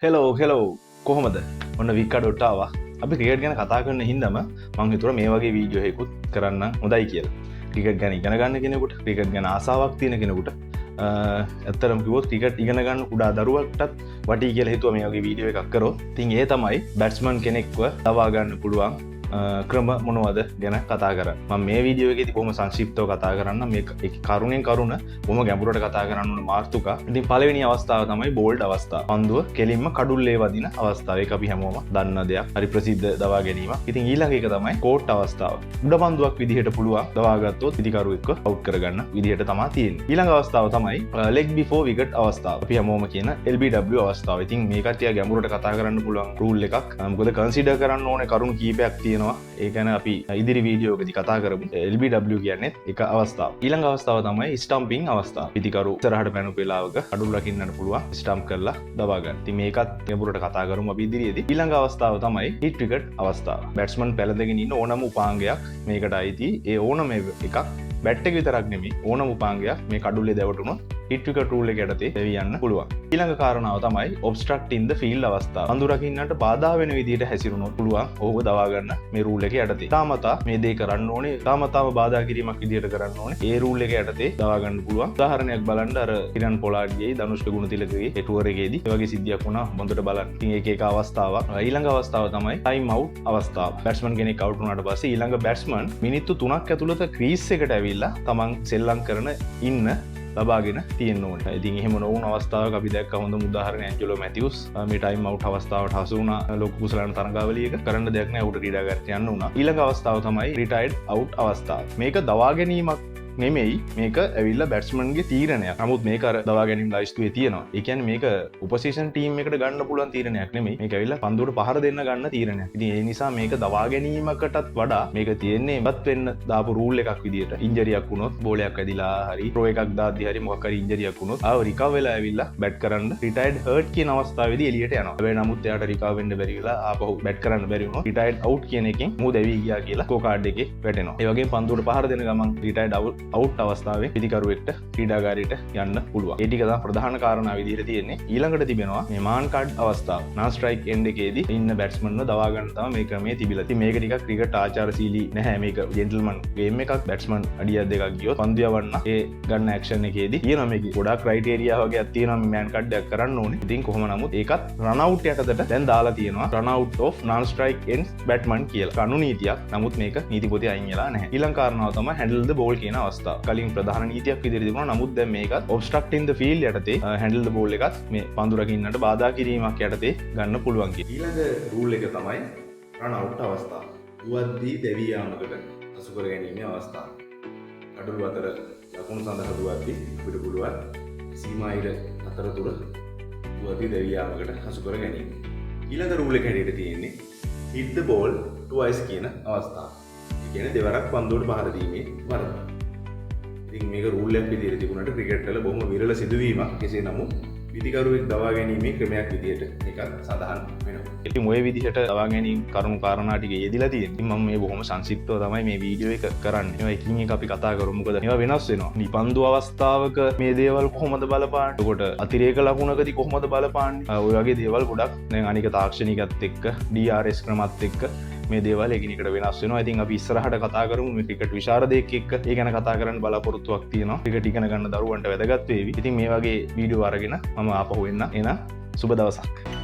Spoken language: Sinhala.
හෙලෝ කොහොමද ඔන්න වික්කඩොට්ට ආවා අපි ක්‍රිකට් ගැන කතා කරන හින්දම මං හිතුවා මේ වගේ වීඩියෝ එකකුත් කරන්න හොඳයි කියලා. ක්‍රිකට් ගැන ඉගෙන ගන්න කෙනෙකුට, ක්‍රිකට් ගැන ආසාවක් තියෙන කෙනෙකුට ඇත්තටම කිව්වොත් ක්‍රිකට් ඉගෙන ගන්න කුඩා දරුවෙක්ටත් වටී කියලා හිතුවා මේ වගේ වීඩියෝ එකක් කරොත්. ඉතින් ඒ තමයි බැට්ස්මන් කෙනෙක්ව ලබා ගන්න පුළුවන් ක්‍රම මොනවද ගැන කතා කරන්න. මම මේ වීඩියෝ එකේදී බොහොම සංක්ෂිප්තව කතා කරන්න. මේ කරුණෙන් කරුණ බොහොම ගැඹුරට කතා කරන්න ඕන මාතෘකා. ඉතින් පළවෙනි අවස්ථාව තමයි බෝල්ඩ් අවස්ථාව. පන්දුව කෙලින්ම කඩුල්ලේ වදින අවස්ථාව. ඒක අපි හැමෝම දන්න දෙයක්. හරි ප්‍රසිද්ධ දවා ගැනීම. ඉතින් ඊළඟ එක තමයි කෝට් අවස්ථාව. උඩ පන්දුවක් විදිහට පුළුවන් දවා ගත්තොත් පිටිකරුවෙක්ව අවුට් කරගන්න විදිහට තමයි තියෙන්නේ. ඊළඟ අවස්ථාව තමයි ලෙග් බිෆෝර් විකට් අවස්ථාව. අපි හැමෝම කියන LBW අවස්ථාව. ඉතින් මේ කට්ටිය ගැඹුරට කතා කරන්න පුළුවන් රූල් එකක්. මොකද කන්සිඩර් කරන්න ඕනේ කරුණු කීපයක් තියෙනවා. ඒ ගැන අපි ඉදිරි වීඩියෝකදී කතා කරමු. LBW කියන්නේ එක අවස්ථාව. ඊළඟ අවස්ථාව තමයි ස්ටම්පින් අවස්ථාව. පිටිකරු ඉස්සරහට පැනපු වෙලාවක අඩුල් රකින්නට පුළුවන් ස්ටම්ප් කරලා දබා ගන්න. ඉතින් මේකත් ගැඹුරට කතා කරමු අපි ඉදිරියේදී. ඊළඟ අවස්ථාව තමයි හිට් විකට් අවස්ථාව. බැට්ස්මන් පැලඳගෙන ඉන්න ඕනම උපාංගයක් මේකට අයිති. ඒ ඕනම එකක් බැට් එක විතරක් නෙමෙයි ඕනම උපාංගයක් මේ කඩුල්ලේ දැවටුනොත් හිට් විකට් රූල් එක යටතේ දෙවියන්න පුළුවන්. ඊළඟ කාරණාව තමයි ඔබ්ස්ට්‍රක්ට් ඉන් ද ෆීල්ඩ් අවස්ථාව. පන්දු රකින්නට බාධා වෙන විදිහට හැසිරුණොත් පුළුවන් ඕව දවා ගන්න මේ රූල් එක යටතේ. තාමතා මේ දේ කරන්න ඕනේ. තාමතාම බාධා කිරීමක් විදිහට කරන්න ඕනේ. ඒ රූල් එක යටතේ දවා ගන්න පුළුවන්. උදාහරණයක් බලන්න අර කිරන් පොලාඩ්ගේ ධනුෂ්ක ගුණතිලකගේ ටුවර් එකේදී ඒ වගේ සිද්ධියක් වුණා. හොඳට බලන්න. ඉතින් ඒක එක අවස්ථාවක්. ඊළඟ අවස්ථාව තමයි ටයිම් අවුට් අවස්ථාව. බැට්ස්මන් කෙනෙක් අවුට් වුණාට පස්සේ ඊළඟ බැට්ස්මන් මිනිත්තු 3ක් ඇතුළත ක්‍රීස් එකට ඇවිල්ලා තමන් සෙල්ලම් කරන ඉන්න ලබාගෙන තියෙන්න ඕනේ. ඉතින් එහෙම නොවුන අවස්ථාවක අපි දැක්ක හොඳ උදාහරණයක් ඇන්ජලෝ මැතිව්ස් මේ ටයිම් අවුට් අවස්ථාවට හසු වුණා. ලොකු කුසලන තරඟාවලියක කරන්න දෙයක් නැහැ. උට ක්‍රීඩාගාරයට යන්න වුණා. ඊළඟ අවස්ථාව තමයි රිටයර්ඩ් අවුට් අවස්ථාව. මේක දවා ගැනීමක් නෙමෙයි, මේක ඇවිල්ලා බැට්ස්මන්ගේ තීරණයක්. නමුත් මේක අර දවා ගැනීම ලයිස්තුවේ තියෙනවා. ඒ කියන්නේ මේක ඔපොසිෂන් ටීම් එකට ගන්න පුළුවන් තීරණයක් නෙමෙයි. මේක ඇවිල්ලා පන්දුවට පහර දෙන්න ගන්න තීරණයක්. ඉතින් ඒ නිසා මේක දවා ගැනීමකටත් වඩා මේක තියෙන්නේ ඉවත් වෙන්න දාපු රූල් එකක් විදියට. ඉන්ජරියක් වුණොත්, බෝලයක් වැදිලා හරි, ප්‍රෝ එකක් දාද්දි හරි මොකක් හරි ඉන්ජරියක් වුණොත් ආව රිකවර් වෙලා ඇවිල්ලා බැට් කරන්න රිටයර්ඩ් හර්ට් කියන අවස්ථාවේදී එළියට යනවා. හැබැයි නමුත් එයාට රිකවර් වෙන්න බැරි වෙලා ආපහු බැට් කරන්න බැරි වුණොත් රිටයර්ඩ් අවුට් කියන එකෙන් මූ දැවි ගියා කියලා ස්කෝර් කාඩ් එකේ වැටෙනවා. ඒ වගේම පන්දුවට පහර දෙන ගමන් රිටයර්ඩ් අවුට් අවස්ථාවේ පිටිකරුවෙක්ට ක්‍රීඩාගාරයට යන්න පුළුවන්. ඒ ටික තමයි ප්‍රධාන කාරණා විදිහට තියෙන්නේ. ඊළඟට තිබෙනවා මේ මාන් කාඩ් අවස්ථාව. නාන් ස්ට්‍රයික් එන්ඩ් එකේදී ඉන්න බැට්ස්මන්ව දවා ගන්න තමයි මේ ක්‍රමයේ තිබිලා. ඉතින් මේක ටිකක් ක්‍රිකට් ආචාරශීලී නැහැ. මේක ජෙන්ටල්මන් ගේම් එකක්. බැට්ස්මන් අඩියක් දෙකක් ගියොත් පන්දු යවන්න ඒ ගන්න ඇක්ෂන් එකේදී තියෙනවා මේකේ ගොඩාක් ක්‍රයිටීරියා වගේක් තියෙනවා මේ මෑන් කාඩ් එකක් කරන්න ඕනේ. ඉතින් කොහොම නමුත් ඒකත් රන් අවුට් යටතට දැන් දාලා තියෙනවා. Run out of non striker end batsman කියලා. කණු නීතියක්. නමුත් මේක නීති පොතේ අයින් වෙලා නැහැ. ඊළඟ කාරණාව තමයි හැන්ඩල් ද බෝල් කියන අවස්ථාව. කලින් ප්‍රධාන නීතියක් විදිහට තිබුණා. නමුත් දැන් මේකත් ඔබ්ස්ට්‍රක්ට් ඉන් ද ෆීල්ඩ් යටතේ හැන්ඩල් ද බෝල් එකත් මේ පන්දු රකින්නට බාධා කිරීමක් යටතේ ගන්න පුළුවන් කියලා. ඊළඟ රූල් එක තමයි රන් අවුට් අවස්ථාව. දුවද්දී දෙවි යාමකට අසු කර ගැනීමේ අවස්ථාව. අඩුළු අතර ලකුණු සඳහා දුවද්දී අපිට පුළුවන් සීමා ඉර අතරතුර දුවද්දී දෙවි යාමකට අසු කර ගැනීම. ඊළඟ රූල් එක හැටියට තියෙන්නේ hit the ball twice කියන අවස්ථාව. ඒ කියන්නේ දෙවරක් පන්දුවට පහර දීමේ වරද. ඉතින් මේක රූල් එකක් විදිහට තිබුණාට ක්‍රිකට් වල බොහොම විරල සිදුවීමක්. කෙසේ නමුත් පිටිකරුවෙක් දවා ගැනීමේ ක්‍රමයක් විදිහට මේක සඳහන් වෙනවා. ඉතින් ওই විදිහට දවා ගැනීම කරුණු කාරණා ටික යෙදිලා තියෙනවා. මම මේ බොහොම සංක්ෂිප්තව තමයි මේ වීඩියෝ එක කරන්නේ. ඒවා එකින් එක අපි කතා කරමු. මොකද ඒවා වෙනස් වෙනවා. නිපන්දු අවස්ථාවක මේ දේවල් කොහොමද බලපාන්නේ? එතකොට අතිරේක ලකුණකදී කොහොමද බලපාන්නේ? ඔය වගේ දේවල් ගොඩක් දැන් අනික තාක්ෂණිකත් එක්ක DRS ක්‍රමත් එක්ක මේ දේවල් එකිනෙකට වෙනස් වෙනවා. ඉතින් අපි ඉස්සරහට කතා කරමු මේ ක්‍රිකට් විශාරදයෙක් එක්ක. ඒ ගැන කතා කරන්න බලාපොරොත්තුවක් තියෙනවා. ක්‍රිකට් ඉගෙන ගන්න දරුවන්ට වැදගත් වේවි. ඉතින් මේ වගේ වීඩියෝ අරගෙන මම ආපහු එන්න. එහෙනම් සුබ දවසක්.